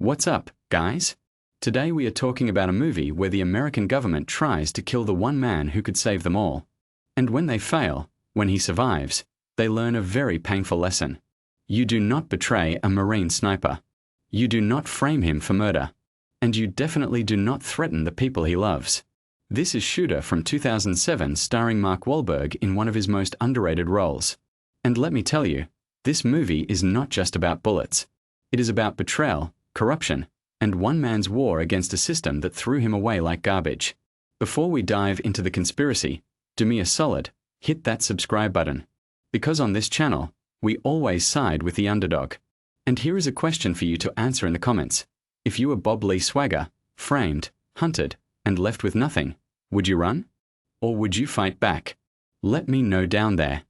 What's up, guys? Today we are talking about a movie where the American government tries to kill the one man who could save them all. And when they fail, when he survives, they learn a very painful lesson. You do not betray a Marine sniper. You do not frame him for murder. And you definitely do not threaten the people he loves. This is Shooter from 2007, starring Mark Wahlberg in one of his most underrated roles. And let me tell you, this movie is not just about bullets. It is about betrayal, corruption, and one man's war against a system that threw him away like garbage. Before we dive into the conspiracy, do me a solid, hit that subscribe button. Because on this channel, we always side with the underdog. And here is a question for you to answer in the comments. If you were Bob Lee Swagger, framed, hunted, and left with nothing, would you run? Or would you fight back? Let me know down there.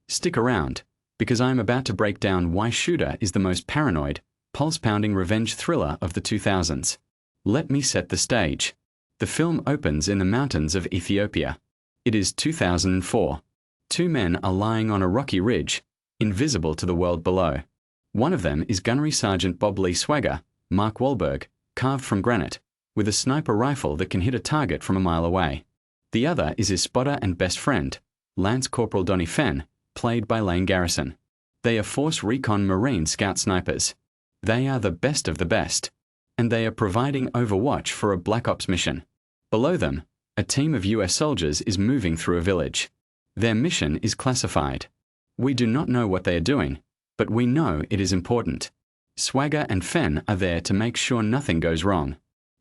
Stick around, because I am about to break down why Shooter is the most paranoid, pulse-pounding revenge thriller of the 2000s. Let me set the stage. The film opens in the mountains of Ethiopia. It is 2004. Two men are lying on a rocky ridge, invisible to the world below. One of them is Gunnery Sergeant Bob Lee Swagger, Mark Wahlberg, carved from granite, with a sniper rifle that can hit a target from a mile away. The other is his spotter and best friend, Lance Corporal Donnie Fenn, played by Lane Garrison. They are Force Recon Marine scout snipers. They are the best of the best, and they are providing overwatch for a Black Ops mission. Below them, a team of US soldiers is moving through a village. Their mission is classified. We do not know what they are doing, but we know it is important. Swagger and Fenn are there to make sure nothing goes wrong.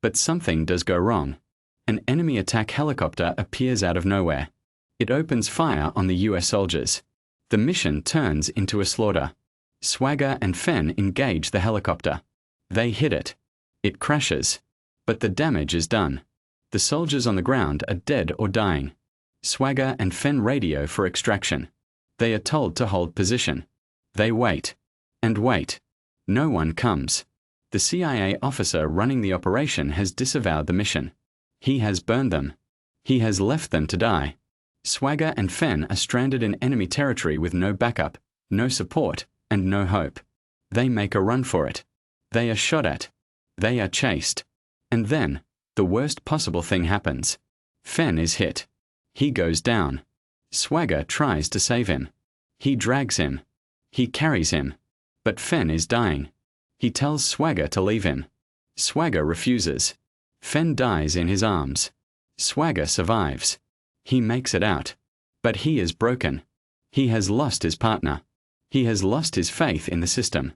But something does go wrong. An enemy attack helicopter appears out of nowhere. It opens fire on the US soldiers. The mission turns into a slaughter. Swagger and Fenn engage the helicopter. They hit it. It crashes. But the damage is done. The soldiers on the ground are dead or dying. Swagger and Fenn radio for extraction. They are told to hold position. They wait. And wait. No one comes. The CIA officer running the operation has disavowed the mission. He has burned them. He has left them to die. Swagger and Fenn are stranded in enemy territory with no backup, no support, and no hope. They make a run for it. They are shot at. They are chased. And then, the worst possible thing happens. Fenn is hit. He goes down. Swagger tries to save him. He drags him. He carries him. But Fenn is dying. He tells Swagger to leave him. Swagger refuses. Fenn dies in his arms. Swagger survives. He makes it out. But he is broken. He has lost his partner. He has lost his faith in the system.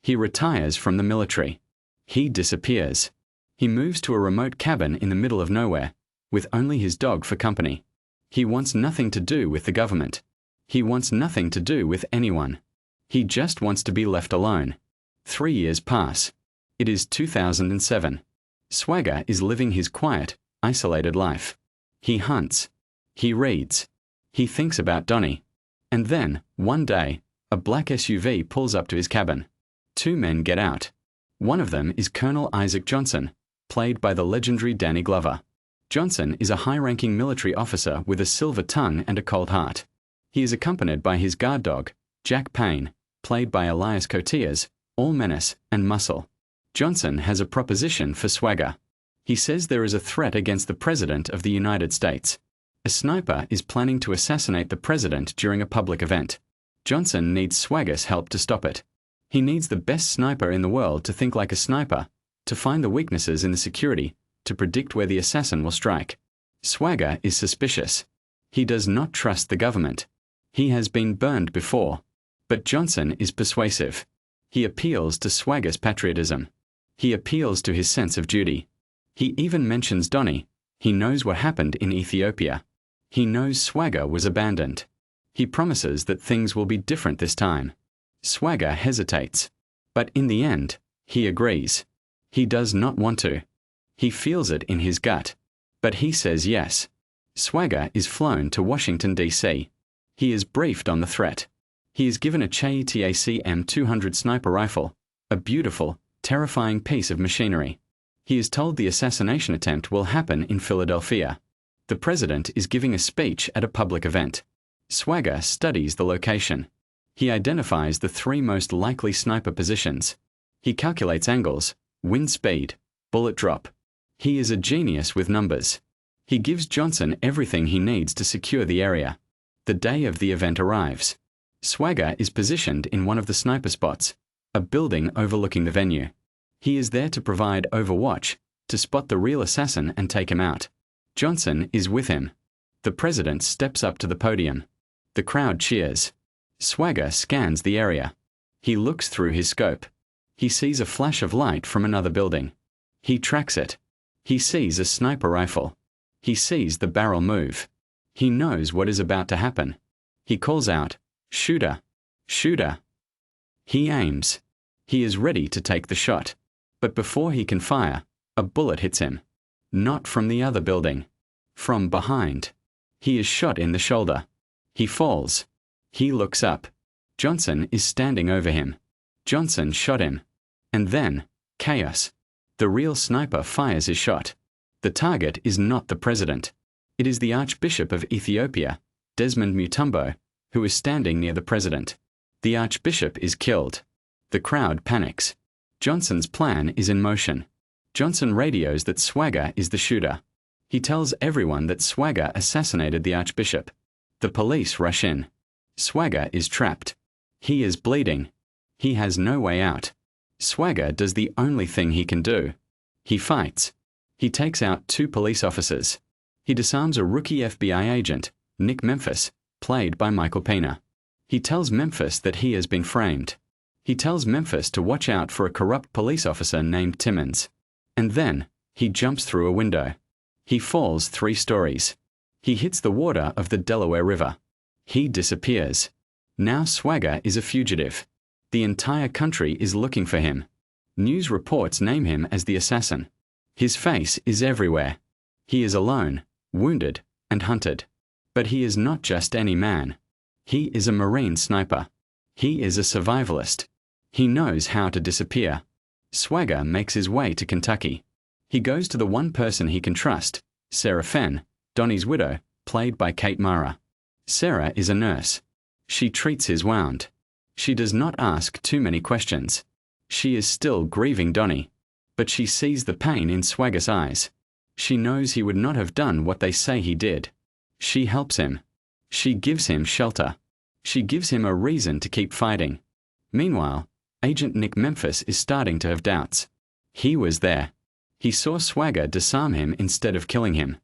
He retires from the military. He disappears. He moves to a remote cabin in the middle of nowhere, with only his dog for company. He wants nothing to do with the government. He wants nothing to do with anyone. He just wants to be left alone. 3 years pass. It is 2007. Swagger is living his quiet, isolated life. He hunts. He reads. He thinks about Donnie. And then, one day, a black SUV pulls up to his cabin. Two men get out. One of them is Colonel Isaac Johnson, played by the legendary Danny Glover. Johnson is a high-ranking military officer with a silver tongue and a cold heart. He is accompanied by his guard dog, Jack Payne, played by Elias Koteas, all menace and muscle. Johnson has a proposition for Swagger. He says there is a threat against the President of the United States. A sniper is planning to assassinate the President during a public event. Johnson needs Swagger's help to stop it. He needs the best sniper in the world to think like a sniper, to find the weaknesses in the security, to predict where the assassin will strike. Swagger is suspicious. He does not trust the government. He has been burned before. But Johnson is persuasive. He appeals to Swagger's patriotism. He appeals to his sense of duty. He even mentions Donnie. He knows what happened in Ethiopia. He knows Swagger was abandoned. He promises that things will be different this time. Swagger hesitates. But in the end, he agrees. He does not want to. He feels it in his gut. But he says yes. Swagger is flown to Washington, D.C. He is briefed on the threat. He is given a CHETAC M200 sniper rifle, a beautiful, terrifying piece of machinery. He is told the assassination attempt will happen in Philadelphia. The president is giving a speech at a public event. Swagger studies the location. He identifies the 3 most likely sniper positions. He calculates angles, Wind speed, bullet drop. He is a genius with numbers. He gives Johnson everything he needs to secure the area. The day of the event arrives. Swagger is positioned in one of the sniper spots, a building overlooking the venue. He is there to provide overwatch, to spot the real assassin and take him out. Johnson is with him. The president steps up to the podium. The crowd cheers. Swagger scans the area. He looks through his scope. He sees a flash of light from another building. He tracks it. He sees a sniper rifle. He sees the barrel move. He knows what is about to happen. He calls out, "Shooter! Shooter!" He aims. He is ready to take the shot. But before he can fire, a bullet hits him. Not from the other building. From behind. He is shot in the shoulder. He falls. He looks up. Johnson is standing over him. Johnson shot him. And then, chaos. The real sniper fires his shot. The target is not the president. It is the Archbishop of Ethiopia, Desmond Mutombo, who is standing near the president. The Archbishop is killed. The crowd panics. Johnson's plan is in motion. Johnson radios that Swagger is the shooter. He tells everyone that Swagger assassinated the Archbishop. The police rush in. Swagger is trapped. He is bleeding. He has no way out. Swagger does the only thing he can do. He fights. He takes out 2 police officers. He disarms a rookie FBI agent, Nick Memphis, played by Michael Pena. He tells Memphis that he has been framed. He tells Memphis to watch out for a corrupt police officer named Timmons. And then, he jumps through a window. He falls 3 stories. He hits the water of the Delaware River. He disappears. Now Swagger is a fugitive. The entire country is looking for him. News reports name him as the assassin. His face is everywhere. He is alone, wounded, and hunted. But he is not just any man. He is a Marine sniper. He is a survivalist. He knows how to disappear. Swagger makes his way to Kentucky. He goes to the one person he can trust, Sarah Fenn, Donnie's widow, played by Kate Mara. Sarah is a nurse. She treats his wound. She does not ask too many questions. She is still grieving Donnie. But she sees the pain in Swagger's eyes. She knows he would not have done what they say he did. She helps him. She gives him shelter. She gives him a reason to keep fighting. Meanwhile, Agent Nick Memphis is starting to have doubts. He was there. He saw Swagger disarm him instead of killing him.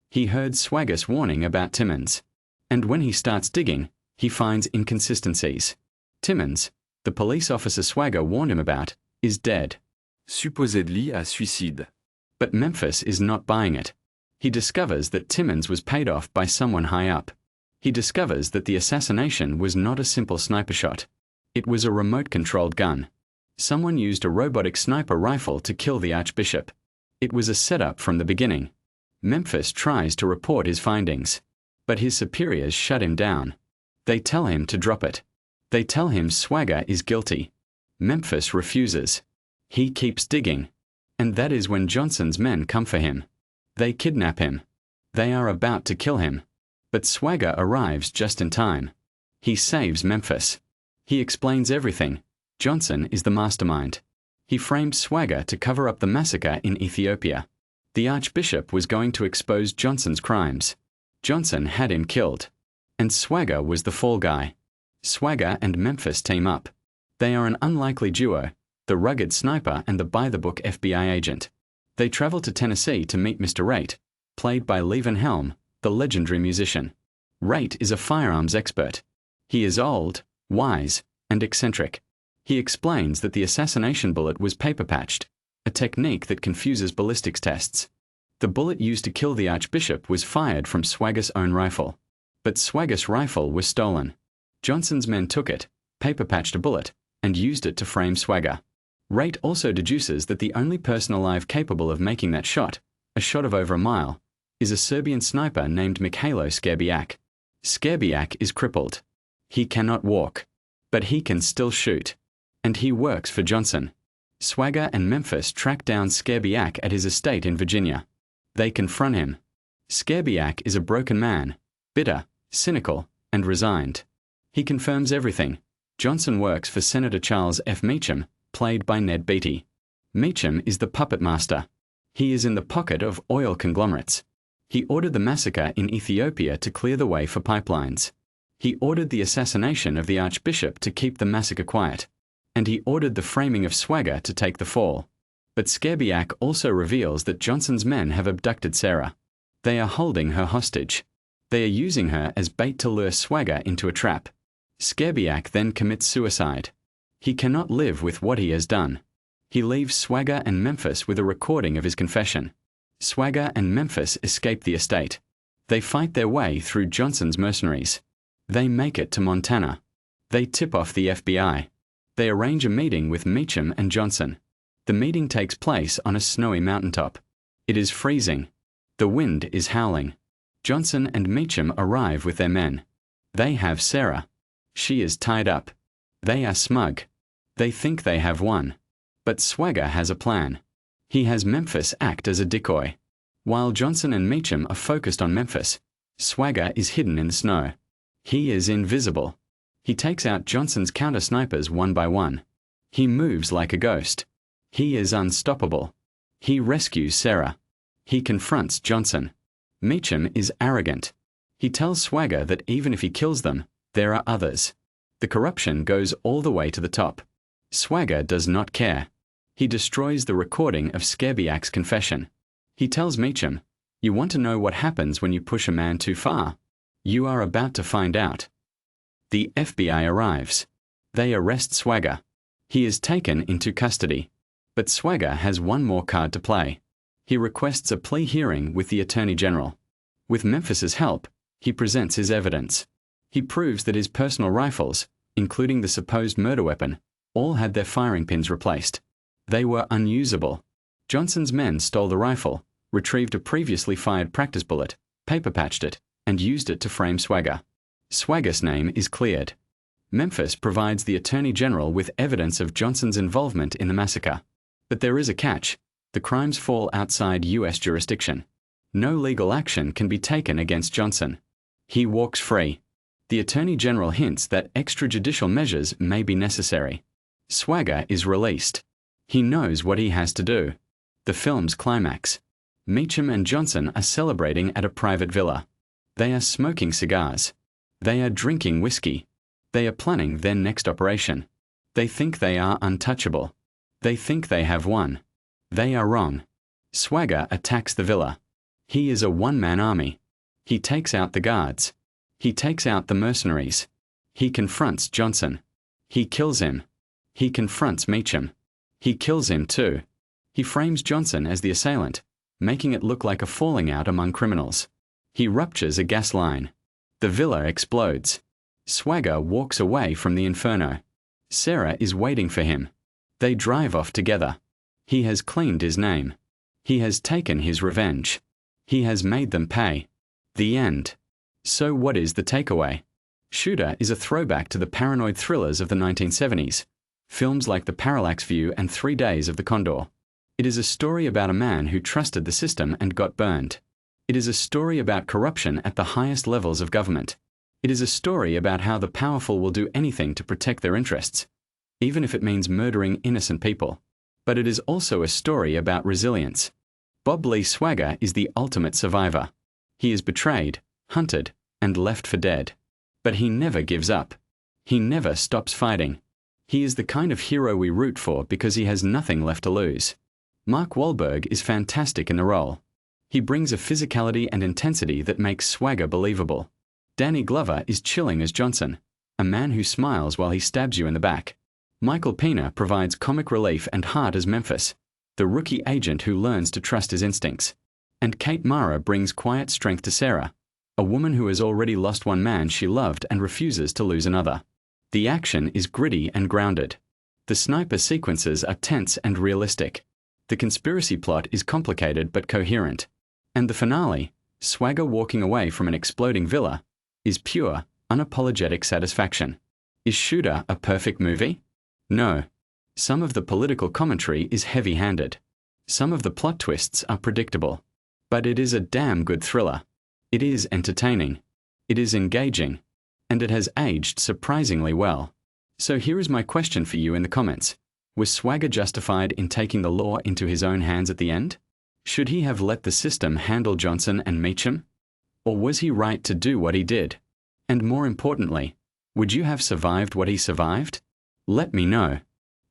He heard Swagger's warning about Timmons. And when he starts digging, he finds inconsistencies. Timmons, the police officer Swagger warned him about, is dead. Supposedly a suicide. But Memphis is not buying it. He discovers that Timmons was paid off by someone high up. He discovers that the assassination was not a simple sniper shot. It was a remote-controlled gun. Someone used a robotic sniper rifle to kill the Archbishop. It was a setup from the beginning. Memphis tries to report his findings. But his superiors shut him down. They tell him to drop it. They tell him Swagger is guilty. Memphis refuses. He keeps digging. And that is when Johnson's men come for him. They kidnap him. They are about to kill him. But Swagger arrives just in time. He saves Memphis. He explains everything. Johnson is the mastermind. He framed Swagger to cover up the massacre in Ethiopia. The Archbishop was going to expose Johnson's crimes. Johnson had him killed. And Swagger was the fall guy. Swagger and Memphis team up. They are an unlikely duo, the rugged sniper and the by-the-book FBI agent. They travel to Tennessee to meet Mr. Raitt, played by Levin Helm, the legendary musician. Raitt is a firearms expert. He is old, wise, and eccentric. He explains that the assassination bullet was paper-patched, a technique that confuses ballistics tests. The bullet used to kill the Archbishop was fired from Swagger's own rifle. But Swagger's rifle was stolen. Johnson's men took it, paper-patched a bullet, and used it to frame Swagger. Raitt also deduces that the only person alive capable of making that shot, a shot of over a mile, is a Serbian sniper named Mikhailo Skerbiak. Skerbiak is crippled. He cannot walk. But he can still shoot. And he works for Johnson. Swagger and Memphis track down Skerbiak at his estate in Virginia. They confront him. Skerbiak is a broken man, bitter, cynical, and resigned. He confirms everything. Johnson works for Senator Charles F. Meacham, played by Ned Beatty. Meacham is the puppet master. He is in the pocket of oil conglomerates. He ordered the massacre in Ethiopia to clear the way for pipelines. He ordered the assassination of the archbishop to keep the massacre quiet. And he ordered the framing of Swagger to take the fall. But Skerbiak also reveals that Johnson's men have abducted Sarah. They are holding her hostage. They are using her as bait to lure Swagger into a trap. Skerbiak then commits suicide. He cannot live with what he has done. He leaves Swagger and Memphis with a recording of his confession. Swagger and Memphis escape the estate. They fight their way through Johnson's mercenaries. They make it to Montana. They tip off the FBI. They arrange a meeting with Meacham and Johnson. The meeting takes place on a snowy mountaintop. It is freezing. The wind is howling. Johnson and Meacham arrive with their men. They have Sarah. She is tied up. They are smug. They think they have won. But Swagger has a plan. He has Memphis act as a decoy. While Johnson and Meacham are focused on Memphis, Swagger is hidden in the snow. He is invisible. He takes out Johnson's counter-snipers one by one. He moves like a ghost. He is unstoppable. He rescues Sarah. He confronts Johnson. Meacham is arrogant. He tells Swagger that even if he kills them, there are others. The corruption goes all the way to the top. Swagger does not care. He destroys the recording of Skerbiak's confession. He tells Meacham, "You want to know what happens when you push a man too far? You are about to find out." The FBI arrives. They arrest Swagger. He is taken into custody. But Swagger has one more card to play. He requests a plea hearing with the Attorney General. With Memphis's help, he presents his evidence. He proves that his personal rifles, including the supposed murder weapon, all had their firing pins replaced. They were unusable. Johnson's men stole the rifle, retrieved a previously fired practice bullet, paper-patched it, and used it to frame Swagger. Swagger's name is cleared. Memphis provides the Attorney General with evidence of Johnson's involvement in the massacre. But there is a catch. The crimes fall outside U.S. jurisdiction. No legal action can be taken against Johnson. He walks free. The Attorney General hints that extrajudicial measures may be necessary. Swagger is released. He knows what he has to do. The film's climax. Meacham and Johnson are celebrating at a private villa. They are smoking cigars. They are drinking whiskey. They are planning their next operation. They think they are untouchable. They think they have won. They are wrong. Swagger attacks the villa. He is a one-man army. He takes out the guards. He takes out the mercenaries. He confronts Johnson. He kills him. He confronts Meacham. He kills him too. He frames Johnson as the assailant, making it look like a falling out among criminals. He ruptures a gas line. The villa explodes. Swagger walks away from the inferno. Sarah is waiting for him. They drive off together. He has cleaned his name. He has taken his revenge. He has made them pay. The end. So what is the takeaway? Shooter is a throwback to the paranoid thrillers of the 1970s. Films like The Parallax View and 3 Days of the Condor. It is a story about a man who trusted the system and got burned. It is a story about corruption at the highest levels of government. It is a story about how the powerful will do anything to protect their interests, even if it means murdering innocent people. But it is also a story about resilience. Bob Lee Swagger is the ultimate survivor. He is betrayed, hunted, and left for dead. But he never gives up. He never stops fighting. He is the kind of hero we root for because he has nothing left to lose. Mark Wahlberg is fantastic in the role. He brings a physicality and intensity that makes Swagger believable. Danny Glover is chilling as Johnson, a man who smiles while he stabs you in the back. Michael Pena provides comic relief and heart as Memphis, the rookie agent who learns to trust his instincts. And Kate Mara brings quiet strength to Sarah, a woman who has already lost one man she loved and refuses to lose another. The action is gritty and grounded. The sniper sequences are tense and realistic. The conspiracy plot is complicated but coherent. And the finale, Swagger walking away from an exploding villa, is pure, unapologetic satisfaction. Is Shooter a perfect movie? No. Some of the political commentary is heavy-handed. Some of the plot twists are predictable. But it is a damn good thriller. It is entertaining. It is engaging. And it has aged surprisingly well. So here is my question for you in the comments. Was Swagger justified in taking the law into his own hands at the end? Should he have let the system handle Johnson and Meacham? Or was he right to do what he did? And more importantly, would you have survived what he survived? Let me know.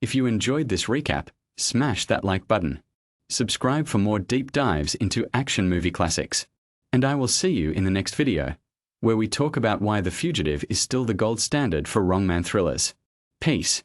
If you enjoyed this recap, smash that like button. Subscribe for more deep dives into action movie classics. And I will see you in the next video, where we talk about why The Fugitive is still the gold standard for wrongman thrillers. Peace.